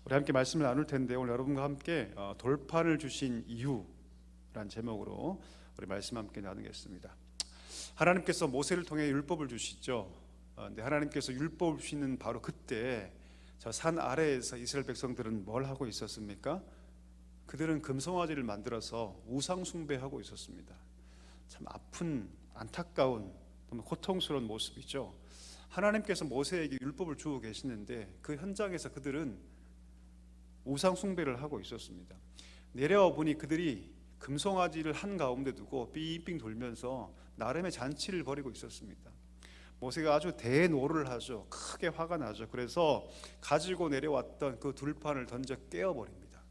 우리 함께 말씀을 나눌 텐데 오늘 여러분과 함께 돌판을 주신 이유란 제목으로 우리 말씀 함께 나누겠습니다. 하나님께서 모세를 통해 율법을 주시죠. 근데 하나님께서 율법을 주시는 바로 그때 저 산 아래에서 이스라엘 백성들은 뭘 하고 있었습니까? 그들은 금송아지를 만들어서 우상 숭배하고 있었습니다. 참 아픈, 안타까운, 너무 고통스러운 모습이죠. 하나님께서 모세에게 율법을 주고 계시는데 그 현장에서 그들은 우상 숭배를 하고 있었습니다. 내려와 보니 그들이 금송아지를 한 가운데 두고 빙빙 돌면서 나름의 잔치를 벌이고 있었습니다. 모세가 아주 대노를 하죠. 크게 화가 나죠. 그래서 가지고 내려왔던 그 둘판을 던져 깨어버립니다.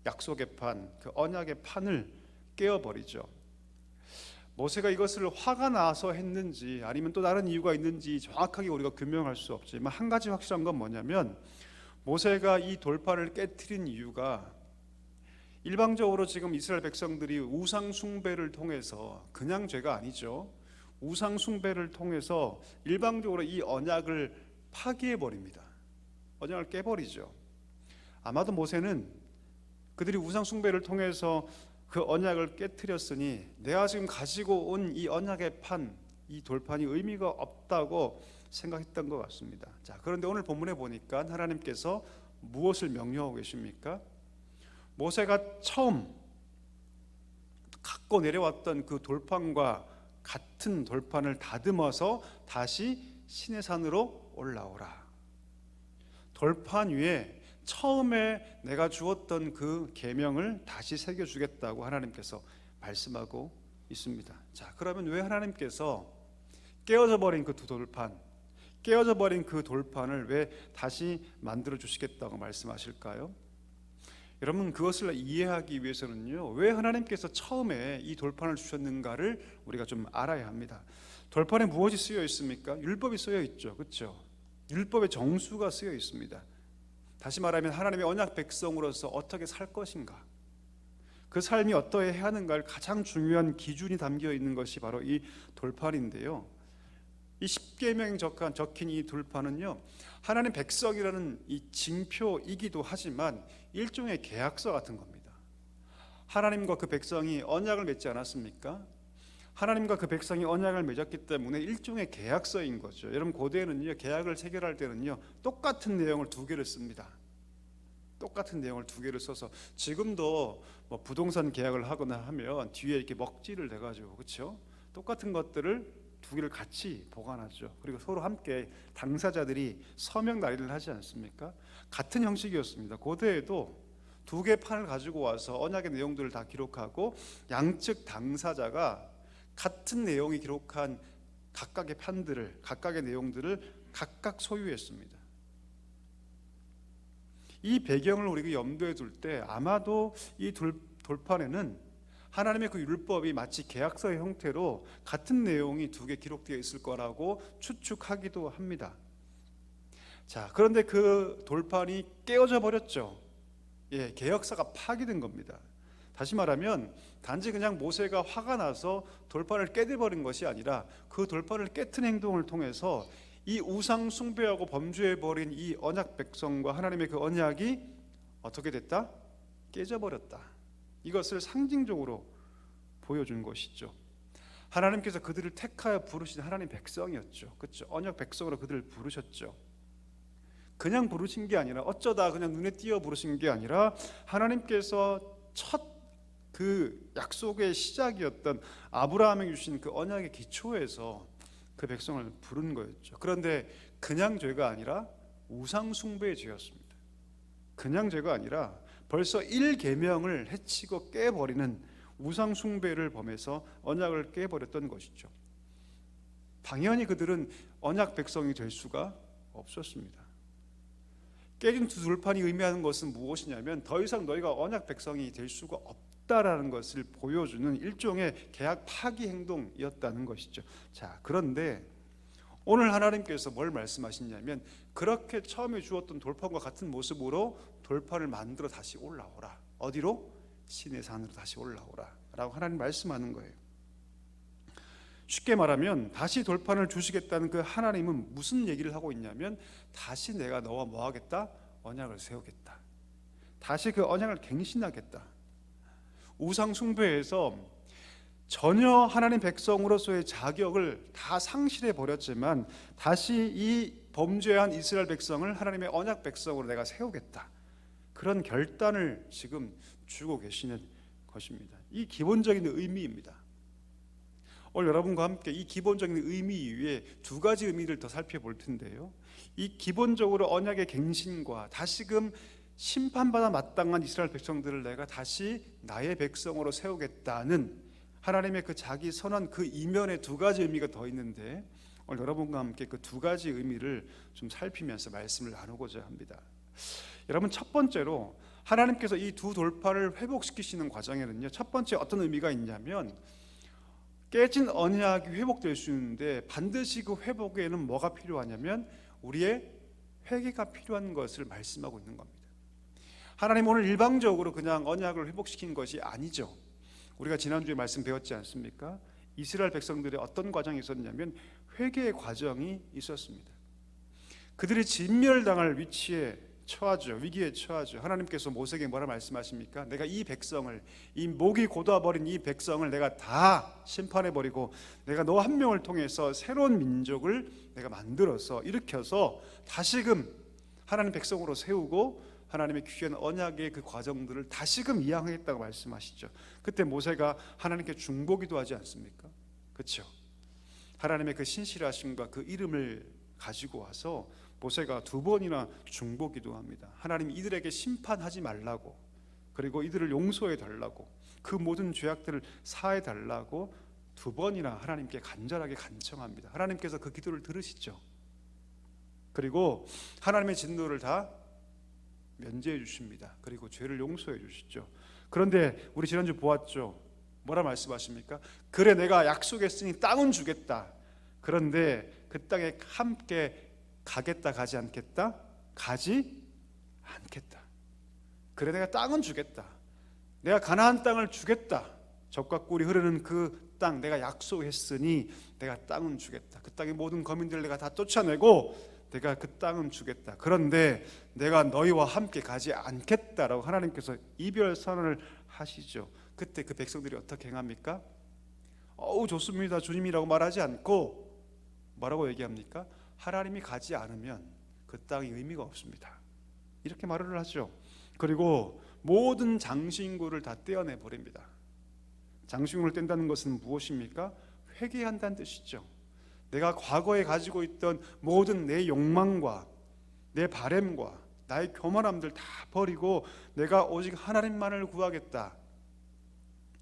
약속의 판, 그 언약의 판을 깨어버리죠. 모세가 이것을 화가 나서 했는지 아니면 또 다른 이유가 있는지 정확하게 우리가 규명할 수 없지만 한 가지 확실한 건 뭐냐면 모세가 이 돌판을 깨트린 이유가 일방적으로 지금 이스라엘 백성들이 우상 숭배를 통해서, 그냥 죄가 아니죠, 우상 숭배를 통해서 일방적으로 이 언약을 파기해 버립니다. 언약을 깨버리죠. 아마도 모세는 그들이 우상 숭배를 통해서 그 언약을 깨트렸으니 내가 지금 가지고 온 이 언약의 판, 이 돌판이 의미가 없다고 생각했던 것 같습니다. 자, 그런데 오늘 본문에 보니까 하나님께서 무엇을 명령하고 계십니까? 모세가 처음 갖고 내려왔던 그 돌판과 같은 돌판을 다듬어서 다시 시내산으로 올라오라. 돌판 위에 처음에 내가 주었던 그 계명을 다시 새겨주겠다고 하나님께서 말씀하고 있습니다. 자, 그러면 왜 하나님께서 깨어져 버린 그 두 돌판, 깨어져 버린 그 돌판을 왜 다시 만들어 주시겠다고 말씀하실까요? 여러분, 그것을 이해하기 위해서는요, 왜 하나님께서 처음에 이 돌판을 주셨는가를 우리가 좀 알아야 합니다. 돌판에 무엇이 쓰여 있습니까? 율법이 쓰여 있죠. 그렇죠? 율법의 정수가 쓰여 있습니다. 다시 말하면 하나님의 언약 백성으로서 어떻게 살 것인가, 그 삶이 어떠해야 하는가를 가장 중요한 기준이 담겨 있는 것이 바로 이 돌판인데요. 이 십계명에 적힌 이 돌판은요, 하나님 백성이라는 이 징표이기도 하지만 일종의 계약서 같은 겁니다. 하나님과 그 백성이 언약을 맺지 않았습니까? 하나님과 그 백성이 언약을 맺었기 때문에 일종의 계약서인 거죠. 여러분, 고대에는요, 계약을 체결할 때는요, 똑같은 내용을 두 개를 씁니다. 똑같은 내용을 두 개를 써서, 지금도 뭐 부동산 계약을 하거나 하면 뒤에 이렇게 먹지를 대가지고, 그렇죠? 똑같은 것들을 두 개를 같이 보관하죠. 그리고 서로 함께 당사자들이 서명 날인을 하지 않습니까? 같은 형식이었습니다. 고대에도 두 개의 판을 가지고 와서 언약의 내용들을 다 기록하고 양측 당사자가 같은 내용이 기록한 각각의 판들을, 각각의 내용들을 각각 소유했습니다. 이 배경을 우리가 염두에 둘 때 아마도 이 돌판에는 하나님의 그 율법이 마치 계약서의 형태로 같은 내용이 두 개 기록되어 있을 거라고 추측하기도 합니다. 자, 그런데 그 돌판이 깨어져 버렸죠. 예, 계약서가 파기된 겁니다. 다시 말하면 단지 그냥 모세가 화가 나서 돌판을 깨뜨려버린 것이 아니라 그 돌판을 깨트린 행동을 통해서 이 우상 숭배하고 범죄해버린 이 언약 백성과 하나님의 그 언약이 어떻게 됐다? 깨져버렸다. 이것을 상징적으로 보여준 것이죠. 하나님께서 그들을 택하여 부르신 하나님 백성이었죠. 그렇죠? 언약 백성으로 그들을 부르셨죠. 그냥 부르신 게 아니라, 어쩌다 그냥 눈에 띄어 부르신 게 아니라 하나님께서 첫 그 약속의 시작이었던 아브라함에게 주신 그 언약의 기초에서 그 백성을 부른 거였죠. 그런데 그냥 죄가 아니라 우상 숭배의 죄였습니다. 그냥 죄가 아니라 벌써 1계명을 해치고 깨버리는 우상 숭배를 범해서 언약을 깨버렸던 것이죠. 당연히 그들은 언약 백성이 될 수가 없었습니다. 깨진 두 돌판이 의미하는 것은 무엇이냐면 더 이상 너희가 언약 백성이 될 수가 없다라는 것을 보여주는 일종의 계약 파기 행동이었다는 것이죠. 자, 그런데 오늘 하나님께서 뭘 말씀하시냐면 그렇게 처음에 주었던 돌판과 같은 모습으로 돌판을 만들어 다시 올라오라. 어디로? 시내산으로 다시 올라오라 라고 하나님 말씀하는 거예요. 쉽게 말하면 다시 돌판을 주시겠다는 그 하나님은 무슨 얘기를 하고 있냐면 다시 내가 너와 뭐 하겠다? 언약을 세우겠다. 다시 그 언약을 갱신하겠다. 우상 숭배에서 전혀 하나님 백성으로서의 자격을 다 상실해 버렸지만 다시 이 범죄한 이스라엘 백성을 하나님의 언약 백성으로 내가 세우겠다. 그런 결단을 지금 주고 계시는 것입니다. 이 기본적인 의미입니다. 오늘 여러분과 함께 이 기본적인 의미 이외에 두 가지 의미를 더 살펴볼 텐데요. 이 기본적으로 언약의 갱신과 다시금 심판받아 마땅한 이스라엘 백성들을 내가 다시 나의 백성으로 세우겠다는 하나님의 그 자기 선언 그 이면에 두 가지 의미가 더 있는데 오늘 여러분과 함께 그 두 가지 의미를 좀 살피면서 말씀을 나누고자 합니다. 여러분, 첫 번째로 하나님께서 이 두 돌파를 회복시키시는 과정에는요, 첫 번째 어떤 의미가 있냐면 깨진 언약이 회복될 수 있는데 반드시 그 회복에는 뭐가 필요하냐면 우리의 회개가 필요한 것을 말씀하고 있는 겁니다. 하나님 오늘 일방적으로 그냥 언약을 회복시킨 것이 아니죠. 우리가 지난주에 말씀 배웠지 않습니까? 이스라엘 백성들의 어떤 과정이 있었냐면 회개의 과정이 있었습니다. 그들이 진멸당할 위치에 처하죠. 위기에 처하죠. 하나님께서 모세에게 뭐라 말씀하십니까? 내가 이 백성을, 이 목이 곧아버린 이 백성을 내가 다 심판해버리고 내가 너 한 명을 통해서 새로운 민족을 내가 만들어서 일으켜서 다시금 하나님 백성으로 세우고 하나님의 귀한 언약의 그 과정들을 다시금 이양하겠다고 말씀하시죠. 그때 모세가 하나님께 중보기도 하지 않습니까? 그렇죠? 하나님의 그 신실하심과 그 이름을 가지고 와서 모세가 두 번이나 중보기도 합니다. 하나님 이들에게 심판하지 말라고, 그리고 이들을 용서해 달라고, 그 모든 죄악들을 사해 달라고 두 번이나 하나님께 간절하게 간청합니다. 하나님께서 그 기도를 들으시죠. 그리고 하나님의 진노를 다 면제해 주십니다. 그리고 죄를 용서해 주시죠. 그런데 우리 지난주 보았죠. 뭐라 말씀하십니까? 그래 내가 약속했으니 땅은 주겠다. 그런데 그 땅에 함께 가겠다 가지 않겠다? 가지 않겠다. 그래 내가 땅은 주겠다. 내가 가나안 땅을 주겠다. 젖과 꿀이 흐르는 그 땅 내가 약속했으니 내가 땅은 주겠다. 그 땅의 모든 거민들을 내가 다 쫓아내고 내가 그 땅은 주겠다. 그런데 내가 너희와 함께 가지 않겠다라고 하나님께서 이별 선언을 하시죠. 그때 그 백성들이 어떻게 행합니까? 좋습니다 주님이라고 말하지 않고 뭐라고 얘기합니까? 하나님이 가지 않으면 그 땅이 의미가 없습니다. 이렇게 말을 하죠. 그리고 모든 장신구를 다 떼어내 버립니다. 장신구를 뗀다는 것은 무엇입니까? 회개한다는 뜻이죠. 내가 과거에 가지고 있던 모든 내 욕망과 내 바램과 나의 교만함들 다 버리고 내가 오직 하나님만을 구하겠다.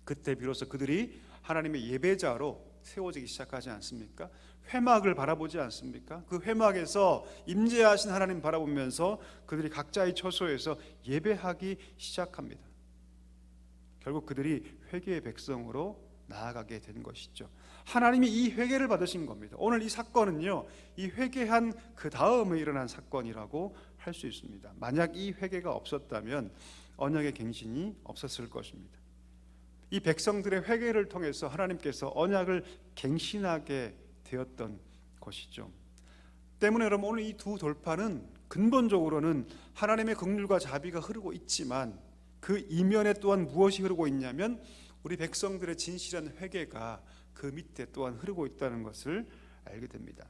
그때 비로소 그들이 하나님의 예배자로 세워지기 시작하지 않습니까? 회막을 바라보지 않습니까? 그 회막에서 임재하신 하나님 바라보면서 그들이 각자의 처소에서 예배하기 시작합니다. 결국 그들이 회개의 백성으로 나아가게 된 것이죠. 하나님이 이 회개를 받으신 겁니다. 오늘 이 사건은요, 이 회개한 그 다음에 일어난 사건이라고 할 수 있습니다. 만약 이 회개가 없었다면 언약의 갱신이 없었을 것입니다. 이 백성들의 회개를 통해서 하나님께서 언약을 갱신하게 되었던 것이죠. 때문에 여러분 오늘 이 두 돌파는 근본적으로는 하나님의 긍휼과 자비가 흐르고 있지만 그 이면에 또한 무엇이 흐르고 있냐면 우리 백성들의 진실한 회개가 그 밑에 또한 흐르고 있다는 것을 알게 됩니다.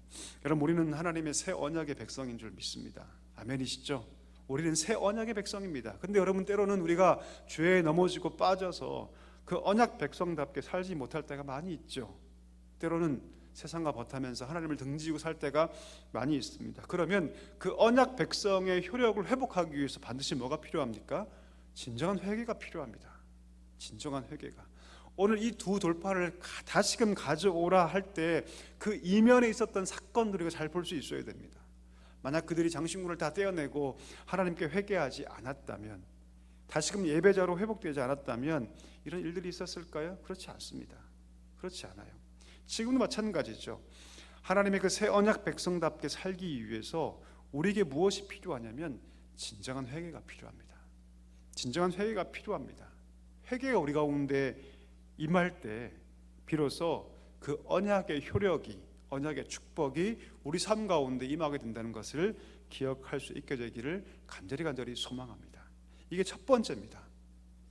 여러분 우리는 하나님의 새 언약의 백성인 줄 믿습니다. 아멘이시죠? 우리는 새 언약의 백성입니다. 근데 여러분 때로는 우리가 죄에 넘어지고 빠져서 그 언약 백성답게 살지 못할 때가 많이 있죠. 때로는 세상과 버타면서 하나님을 등지고 살 때가 많이 있습니다. 그러면 그 언약 백성의 효력을 회복하기 위해서 반드시 뭐가 필요합니까? 진정한 회개가 필요합니다. 진정한 회개가. 오늘 이 두 돌파를 다시금 가져오라 할 때 그 이면에 있었던 사건들을 우리가 잘 볼 수 있어야 됩니다. 만약 그들이 장신구를 다 떼어내고 하나님께 회개하지 않았다면, 다시금 예배자로 회복되지 않았다면 이런 일들이 있었을까요? 그렇지 않습니다. 그렇지 않아요. 지금도 마찬가지죠. 하나님의 그 새 언약 백성답게 살기 위해서 우리에게 무엇이 필요하냐면 진정한 회개가 필요합니다. 진정한 회개가 필요합니다. 회개가 우리 가운데 임할 때 비로소 그 언약의 효력이, 언약의 축복이 우리 삶 가운데 임하게 된다는 것을 기억할 수 있게 되기를 간절히 소망합니다. 이게 첫 번째입니다.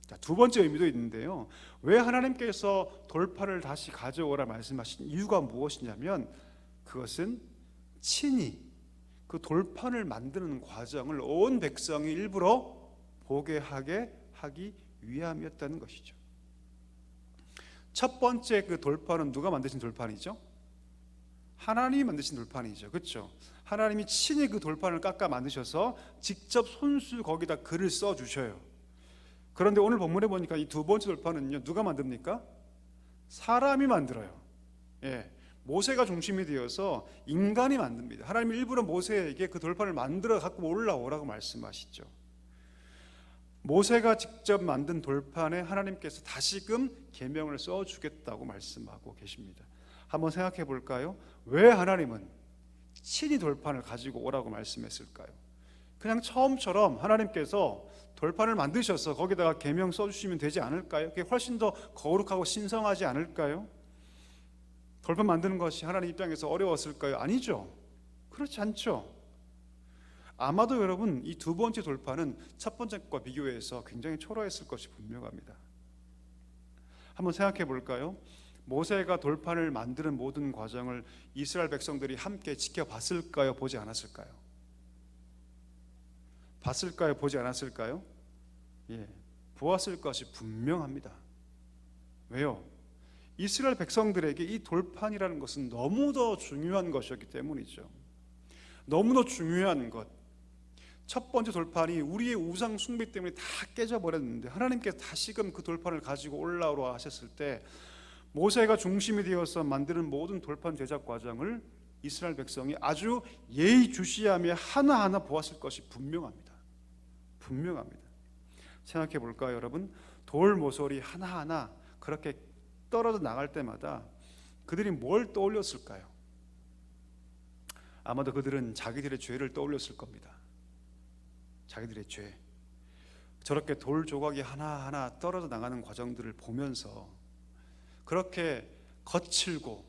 자, 두 번째 의미도 있는데요. 왜 하나님께서 돌판을 다시 가져오라 말씀하신 이유가 무엇이냐면 그것은 친히 그 돌판을 만드는 과정을 온 백성이 일부러 보게 하기 위함이었다는 것이죠. 첫 번째 그 돌판은 누가 만드신 돌판이죠? 하나님이 만드신 돌판이죠. 그렇죠? 하나님이 친히 그 돌판을 깎아 만드셔서 직접 손수 거기다 글을 써 주셔요. 그런데 오늘 본문에 보니까 이 두 번째 돌판은요, 누가 만듭니까? 사람이 만들어요. 예, 모세가 중심이 되어서 인간이 만듭니다. 하나님이 일부러 모세에게 그 돌판을 만들어 갖고 올라오라고 말씀하시죠. 모세가 직접 만든 돌판에 하나님께서 다시금 계명을 써주겠다고 말씀하고 계십니다. 한번 생각해 볼까요? 왜 하나님은 친히 돌판을 가지고 오라고 말씀했을까요? 그냥 처음처럼 하나님께서 돌판을 만드셔서 거기다가 계명 써주시면 되지 않을까요? 그게 훨씬 더 거룩하고 신성하지 않을까요? 돌판 만드는 것이 하나님 입장에서 어려웠을까요? 아니죠. 그렇지 않죠. 아마도 여러분 이 두 번째 돌판은 첫 번째 것과 비교해서 굉장히 초라했을 것이 분명합니다. 한번 생각해 볼까요? 모세가 돌판을 만드는 모든 과정을 이스라엘 백성들이 함께 지켜봤을까요? 보지 않았을까요? 봤을까요? 보지 않았을까요? 예, 보았을 것이 분명합니다. 왜요? 이스라엘 백성들에게 이 돌판이라는 것은 너무도 중요한 것이었기 때문이죠. 너무도 중요한 것. 첫 번째 돌판이 우리의 우상 숭배 때문에 다 깨져버렸는데 하나님께서 다시금 그 돌판을 가지고 올라오라 하셨을 때 모세가 중심이 되어서 만드는 모든 돌판 제작 과정을 이스라엘 백성이 아주 예의주시하며 하나하나 보았을 것이 분명합니다. 분명합니다. 생각해 볼까요, 여러분? 돌 모서리 하나하나 그렇게 떨어져 나갈 때마다 그들이 뭘 떠올렸을까요? 아마도 그들은 자기들의 죄를 떠올렸을 겁니다. 자기들의 죄. 저렇게 돌 조각이 하나하나 떨어져 나가는 과정들을 보면서 그렇게 거칠고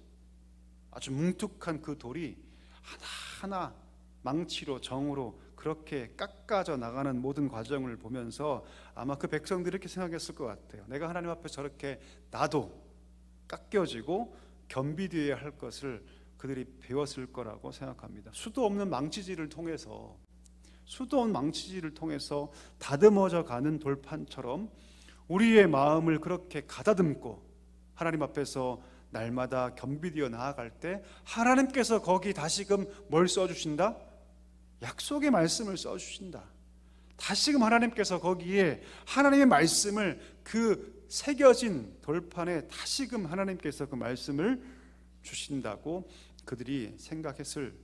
아주 뭉툭한 그 돌이 하나하나 망치로 정으로 그렇게 깎아져 나가는 모든 과정을 보면서 아마 그 백성들이 이렇게 생각했을 것 같아요. 내가 하나님 앞에 저렇게 나도 깎여지고 겸비되어야 할 것을 그들이 배웠을 거라고 생각합니다. 수도 없는 망치질을 통해서 다듬어져 가는 돌판처럼 우리의 마음을 그렇게 가다듬고 하나님 앞에서 날마다 겸비되어 나아갈 때 하나님께서 거기 다시금 뭘 써주신다? 약속의 말씀을 써주신다. 다시금 하나님께서 거기에 하나님의 말씀을 그 새겨진 돌판에 다시금 하나님께서 그 말씀을 주신다고 그들이 생각했을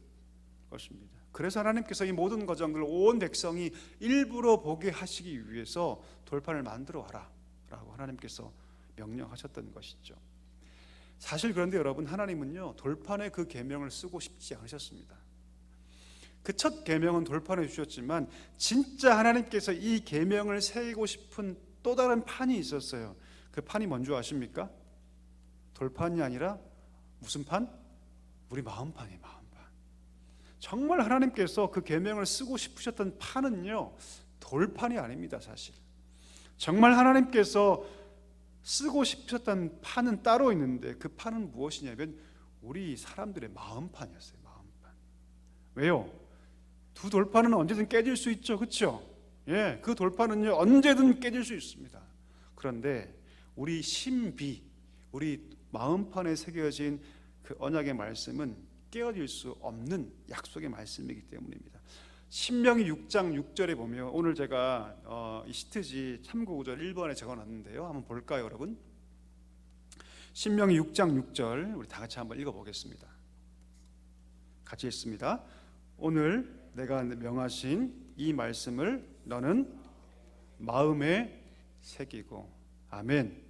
것입니다. 그래서 하나님께서 이 모든 과정들을 온 백성이 일부러 보게 하시기 위해서 돌판을 만들어 와라 라고 하나님께서 명령하셨던 것이죠. 사실 그런데 여러분, 하나님은요 돌판에 그 계명을 쓰고 싶지 않으셨습니다. 그 첫 계명은 돌판에 주셨지만 진짜 하나님께서 이 계명을 새기고 싶은 또 다른 판이 있었어요. 그 판이 뭔지 아십니까? 돌판이 아니라 무슨 판? 우리 마음판이에요. 마음판. 정말 하나님께서 그 계명을 쓰고 싶으셨던 판은요 돌판이 아닙니다. 사실 정말 하나님께서 쓰고 싶으셨던 판은 따로 있는데 그 판은 무엇이냐면 우리 사람들의 마음판이었어요. 마음판. 왜요? 두 돌판은 언제든 깨질 수 있죠. 그렇죠? 예, 그 돌판은요 언제든 깨질 수 있습니다. 그런데 우리 신비, 우리 마음판에 새겨진 그 언약의 말씀은 깨어질 수 없는 약속의 말씀이기 때문입니다. 신명기 6장 6절에 보면 오늘 제가 이 시트지 참고 구절 1번에 적어놨는데요. 한번 볼까요, 여러분? 신명기 6장 6절 우리 다 같이 한번 읽어보겠습니다. 같이 읽습니다. 오늘 내가 명하신 이 말씀을 너는 마음에 새기고. 아멘.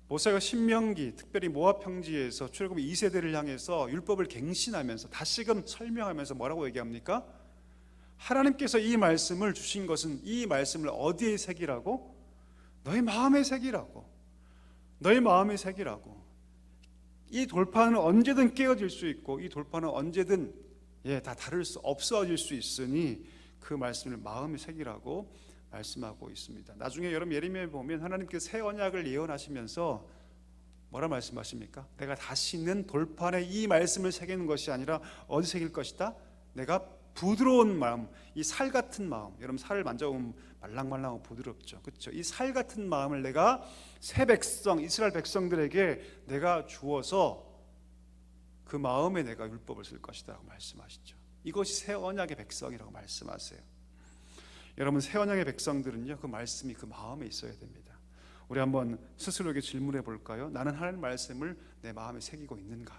모세가 신명기, 특별히 모압 평지에서 출애굽 2세대를 향해서 율법을 갱신하면서 다시금 설명하면서 뭐라고 얘기합니까? 하나님께서 이 말씀을 주신 것은 이 말씀을 어디에 새기라고? 너희 마음에 새기라고. 너희 마음에 새기라고. 이 돌판은 언제든 깨어질 수 있고 이 돌판은 언제든 다 다를 수 없어질 수 있으니 그 말씀을 마음에 새기라고 말씀하고 있습니다. 나중에 여러분 예레미야에 보면 하나님께서 새 언약을 예언하시면서 뭐라 말씀하십니까? 내가 다시는 돌판에 이 말씀을 새기는 것이 아니라 어디 새길 것이다? 내가 부드러운 마음, 이 살 같은 마음, 여러분 살을 만져보면 말랑말랑하고 부드럽죠, 그렇죠? 이 살 같은 마음을 내가 새 백성, 이스라엘 백성들에게 내가 주어서 그 마음에 내가 율법을 쓸 것이다 라고 말씀하시죠. 이것이 새 언약의 백성이라고 말씀하세요. 여러분, 새 언약의 백성들은요, 그 말씀이 그 마음에 있어야 됩니다. 우리 한번 스스로에게 질문해 볼까요? 나는 하나님 말씀을 내 마음에 새기고 있는가?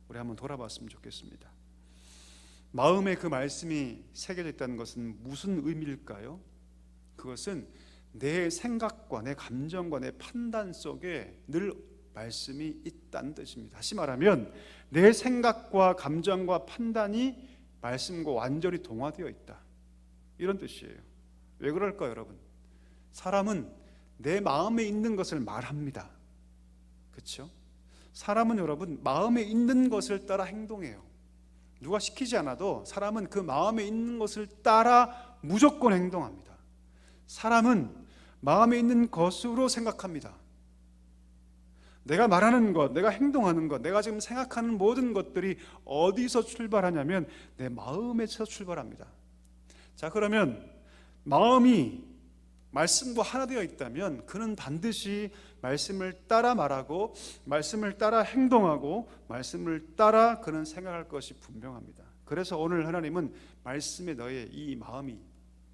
우리 한번 돌아봤으면 좋겠습니다. 마음에 그 말씀이 새겨져 있다는 것은 무슨 의미일까요? 그것은 내 생각과 내 감정과 내 판단 속에 늘 말씀이 있다는 뜻입니다. 다시 말하면 내 생각과 감정과 판단이 말씀과 완전히 동화되어 있다, 이런 뜻이에요. 왜 그럴까요, 여러분? 사람은 내 마음에 있는 것을 말합니다. 그렇죠? 사람은 여러분 마음에 있는 것을 따라 행동해요. 누가 시키지 않아도 사람은 그 마음에 있는 것을 따라 무조건 행동합니다. 사람은 마음에 있는 것으로 생각합니다. 내가 말하는 것, 내가 행동하는 것, 내가 지금 생각하는 모든 것들이 어디서 출발하냐면 내 마음에서 출발합니다. 자, 그러면 마음이 말씀과 하나 되어 있다면 그는 반드시 말씀을 따라 말하고 말씀을 따라 행동하고 말씀을 따라 그는 생각할 것이 분명합니다. 그래서 오늘 하나님은 말씀에 너의 이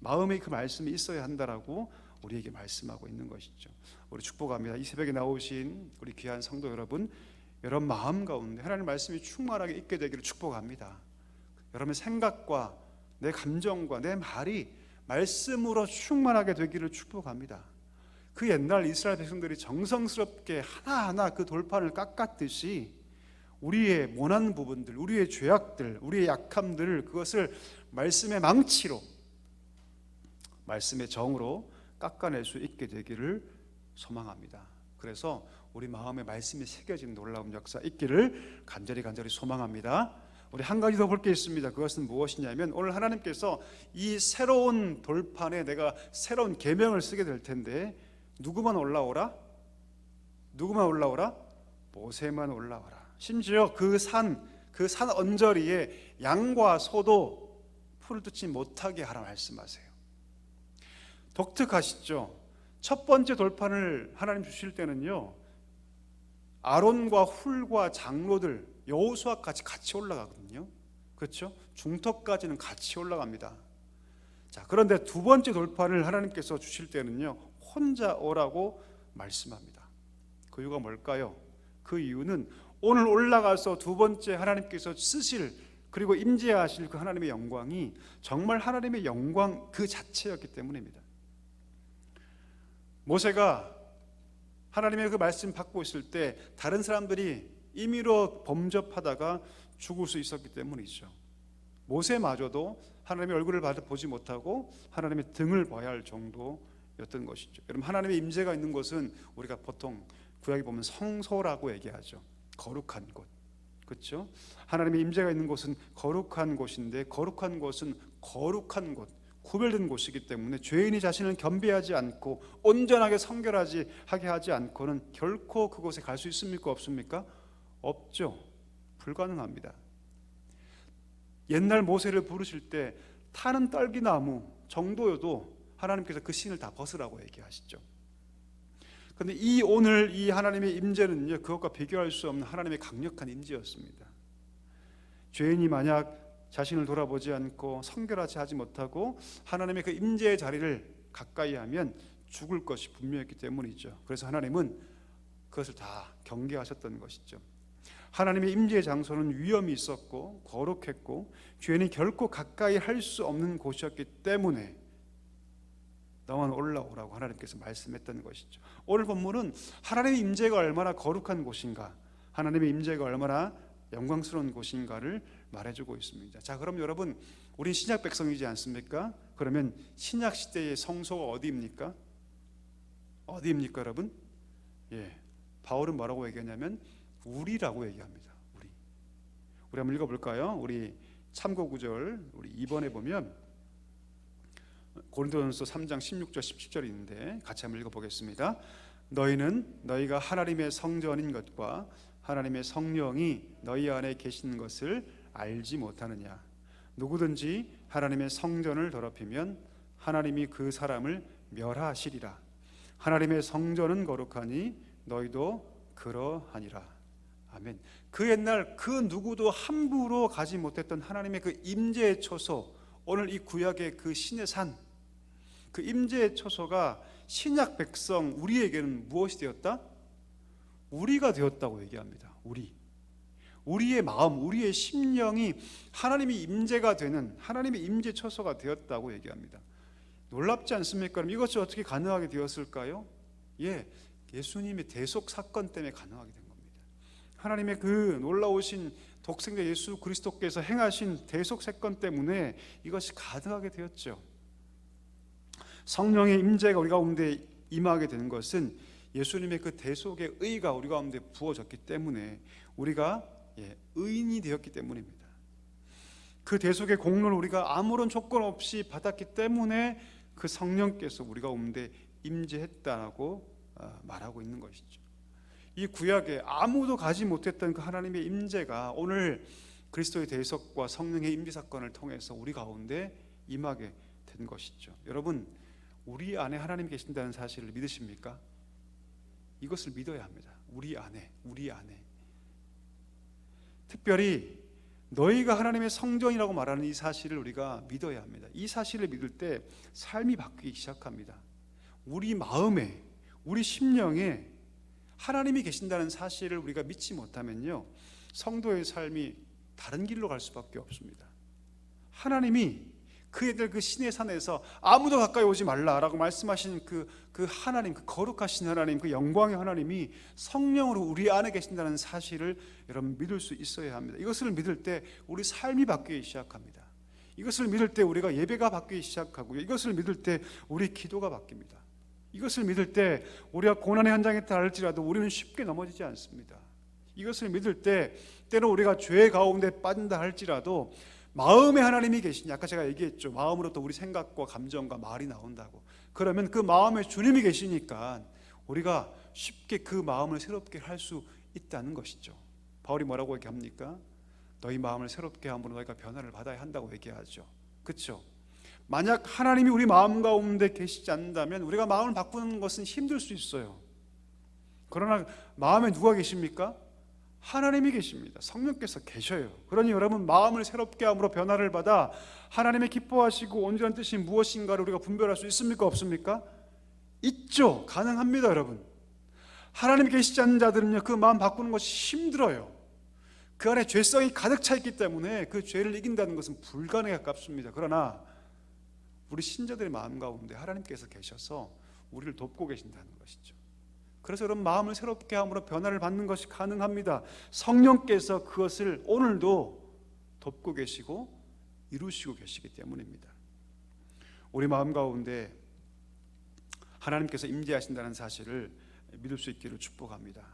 마음에 그 말씀이 있어야 한다라고 우리에게 말씀하고 있는 것이죠. 우리 축복합니다. 이 새벽에 나오신 우리 귀한 성도 여러분, 여러분 마음 가운데 하나님 말씀이 충만하게 있게 되기를 축복합니다. 여러분의 생각과 내 감정과 내 말이 말씀으로 충만하게 되기를 축복합니다. 그 옛날 이스라엘 백성들이 정성스럽게 하나하나 그 돌판을 깎았듯이 우리의 모난 부분들, 우리의 죄악들, 우리의 약함들, 그것을 말씀의 망치로, 말씀의 정으로 깎아낼 수 있게 되기를 소망합니다. 그래서 우리 마음에 말씀이 새겨진 놀라운 역사 있기를 간절히 소망합니다. 우리 한 가지 더 볼 게 있습니다. 그것은 무엇이냐면 오늘 하나님께서 이 새로운 돌판에 내가 새로운 계명을 쓰게 될 텐데 누구만 올라오라? 모세만 올라오라. 심지어 그 산 언저리에 양과 소도 풀을 뜯지 못하게 하라 말씀하세요. 독특하시죠? 첫 번째 돌판을 하나님 주실 때는요, 아론과 훌과 장로들 여호수아까지 같이 올라가거든요. 그렇죠? 중턱까지는 같이 올라갑니다. 자, 그런데 두 번째 돌판을 하나님께서 주실 때는요, 혼자 오라고 말씀합니다. 그 이유가 뭘까요? 그 이유는 오늘 올라가서 두 번째 하나님께서 쓰실 그리고 임재하실 그 하나님의 영광이 정말 하나님의 영광 그 자체였기 때문입니다. 모세가 하나님의 그 말씀 받고 있을 때 다른 사람들이 임의로 범접하다가 죽을 수 있었기 때문이죠. 모세마저도 하나님의 얼굴을 보지 못하고 하나님의 등을 봐야 할 정도였던 것이죠. 여러분, 하나님의 임재가 있는 곳은 우리가 보통 구약에 보면 성소라고 얘기하죠. 거룩한 곳, 그렇죠? 하나님의 임재가 있는 곳은 거룩한 곳인데 거룩한 곳은 거룩한 곳, 구별된 곳이기 때문에 죄인이 자신을 겸비하지 않고 온전하게 성결하게 하지 않고는 결코 그곳에 갈 수 있습니까? 없습니까? 없죠. 불가능합니다. 옛날 모세를 부르실 때 타는 딸기나무 정도여도 하나님께서 그 신을 다 벗으라고 얘기하시죠. 그런데 오늘 이 하나님의 임재는요, 그것과 비교할 수 없는 하나님의 강력한 임재였습니다. 죄인이 만약 자신을 돌아보지 않고 성결하지 하지 못하고 하나님의 그 임재의 자리를 가까이 하면 죽을 것이 분명했기 때문이죠. 그래서 하나님은 그것을 다 경계하셨던 것이죠. 하나님의 임재의 장소는 위험이 있었고 거룩했고 죄인이 결코 가까이 할 수 없는 곳이었기 때문에 너만 올라오라고 하나님께서 말씀했던 것이죠. 오늘 본문은 하나님의 임재가 얼마나 거룩한 곳인가, 하나님의 임재가 얼마나 영광스러운 곳인가를 말해주고 있습니다. 자, 그럼 여러분, 우린 신약 백성이지 않습니까? 그러면 신약 시대의 성소가 어디입니까? 여러분? 바울은 뭐라고 얘기하냐면 우리라고 얘기합니다. 우리 한번 읽어볼까요? 우리 참고 구절 우리 2번에 보면 고린도전서 3장 16절 17절이 있는데 같이 한번 읽어보겠습니다. 너희는 너희가 하나님의 성전인 것과 하나님의 성령이 너희 안에 계시는 것을 알지 못하느냐. 누구든지 하나님의 성전을 더럽히면 하나님이 그 사람을 멸하시리라. 하나님의 성전은 거룩하니 너희도 그러하니라. 아멘. 그 옛날 그 누구도 함부로 가지 못했던 하나님의 그 임재의 처소, 오늘 이 구약의 그 신의 산, 그 임재의 처소가 신약 백성 우리에게는 무엇이 되었다? 우리가 되었다고 얘기합니다. 우리의 마음, 우리의 심령이 하나님의 임재가 되는 하나님의 임재 처소가 되었다고 얘기합니다. 놀랍지 않습니까? 그럼 이것이 어떻게 가능하게 되었을까요? 예수님의 대속 사건 때문에 가능하게 된 겁니다. 하나님의 그 놀라우신 독생자 예수 그리스도께서 행하신 대속 사건 때문에 이것이 가능하게 되었죠. 성령의 임재가 우리 가운데 임하게 되는 것은 예수님의 그 대속의 의가 우리 가운데 부어졌기 때문에 우리가 의인이 되었기 때문입니다. 그 대속의 공로를 우리가 아무런 조건 없이 받았기 때문에 그 성령께서 우리 가운데 임재했다고 말하고 있는 것이죠. 이 구약에 아무도 가지 못했던 그 하나님의 임재가 오늘 그리스도의 대속과 성령의 임재 사건을 통해서 우리 가운데 임하게 된 것이죠. 여러분, 우리 안에 하나님 계신다는 사실을 믿으십니까? 이것을 믿어야 합니다. 우리 안에 특별히 너희가 하나님의 성전이라고 말하는 이 사실을 우리가 믿어야 합니다. 이 사실을 믿을 때 삶이 바뀌기 시작합니다. 우리 마음에, 우리 심령에 하나님이 계신다는 사실을 우리가 믿지 못하면요, 성도의 삶이 다른 길로 갈 수밖에 없습니다. 하나님이 그애들 그 신의 산에서 아무도 가까이 오지 말라라고 말씀하신 그 하나님, 그 거룩하신 하나님, 그 영광의 하나님이 성령으로 우리 안에 계신다는 사실을 여러분 믿을 수 있어야 합니다. 이것을 믿을 때 우리 삶이 바뀌기 시작합니다. 이것을 믿을 때 우리가 예배가 바뀌기 시작하고요, 이것을 믿을 때 우리 기도가 바뀝니다. 이것을 믿을 때 우리가 고난의 현장에 달할지라도 우리는 쉽게 넘어지지 않습니다. 이것을 믿을 때 때로 우리가 죄 가운데 빠진다 할지라도 마음에 하나님이 계시니, 아까 제가 얘기했죠, 마음으로부터 우리 생각과 감정과 말이 나온다고. 그러면 그 마음에 주님이 계시니까 우리가 쉽게 그 마음을 새롭게 할 수 있다는 것이죠. 바울이 뭐라고 얘기합니까? 너희 마음을 새롭게 함으로 너희가 변화를 받아야 한다고 얘기하죠. 그렇죠? 만약 하나님이 우리 마음 가운데 계시지 않는다면 우리가 마음을 바꾸는 것은 힘들 수 있어요. 그러나 마음에 누가 계십니까? 하나님이 계십니다. 성령께서 계셔요. 그러니 여러분, 마음을 새롭게 함으로 변화를 받아 하나님의 기뻐하시고 온전한 뜻이 무엇인가를 우리가 분별할 수 있습니까? 없습니까? 있죠. 가능합니다. 여러분, 하나님이 계시지 않는 자들은요, 그 마음 바꾸는 것이 힘들어요. 그 안에 죄성이 가득 차 있기 때문에 그 죄를 이긴다는 것은 불가능에 가깝습니다. 그러나 우리 신자들의 마음 가운데 하나님께서 계셔서 우리를 돕고 계신다는 것이죠. 그래서 여러분, 마음을 새롭게 함으로 변화를 받는 것이 가능합니다. 성령께서 그것을 오늘도 돕고 계시고 이루시고 계시기 때문입니다. 우리 마음 가운데 하나님께서 임재하신다는 사실을 믿을 수 있기를 축복합니다.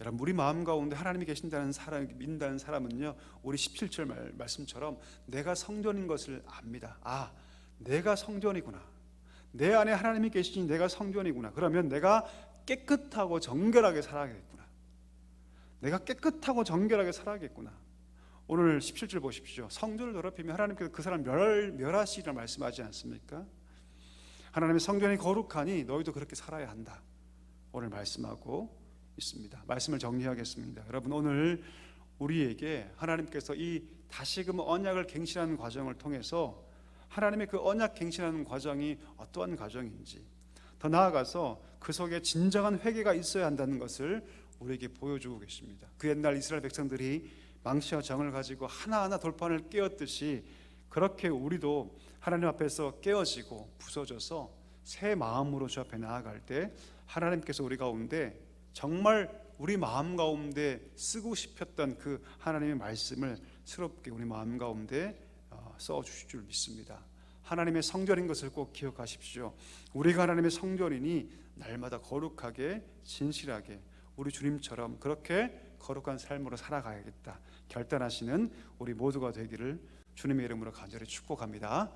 여러분, 우리 마음 가운데 하나님이 계신다는 사람, 믿는다는 사람은요, 우리 17절 말씀처럼 내가 성전인 것을 압니다. 아, 내가 성전이구나, 내 안에 하나님이 계시니 내가 성전이구나. 그러면 내가 깨끗하고 정결하게 살아야겠구나, 내가 깨끗하고 정결하게 살아야겠구나. 오늘 17절 보십시오. 성전을 더럽히면 하나님께서 그 사람 멸하시리라 말씀하지 않습니까? 하나님의 성전이 거룩하니 너희도 그렇게 살아야 한다, 오늘 말씀하고 있습니다. 말씀을 정리하겠습니다. 여러분, 오늘 우리에게 하나님께서 이 다시금 언약을 갱신하는 과정을 통해서 하나님의 그 언약 갱신하는 과정이 어떠한 과정인지, 더 나아가서 그 속에 진정한 회개가 있어야 한다는 것을 우리에게 보여주고 계십니다. 그 옛날 이스라엘 백성들이 망치와 정을 가지고 하나하나 돌판을 깨었듯이 그렇게 우리도 하나님 앞에서 깨어지고 부서져서 새 마음으로 주 앞에 나아갈 때 하나님께서 우리 가운데 정말 우리 마음 가운데 쓰고 싶었던 그 하나님의 말씀을 새롭게 우리 마음 가운데 써주실 줄 믿습니다. 하나님의 성전인 것을 꼭 기억하십시오. 우리가 하나님의 성전이니 날마다 거룩하게 진실하게 우리 주님처럼 그렇게 거룩한 삶으로 살아가야겠다 결단하시는 우리 모두가 되기를 주님의 이름으로 간절히 축복합니다.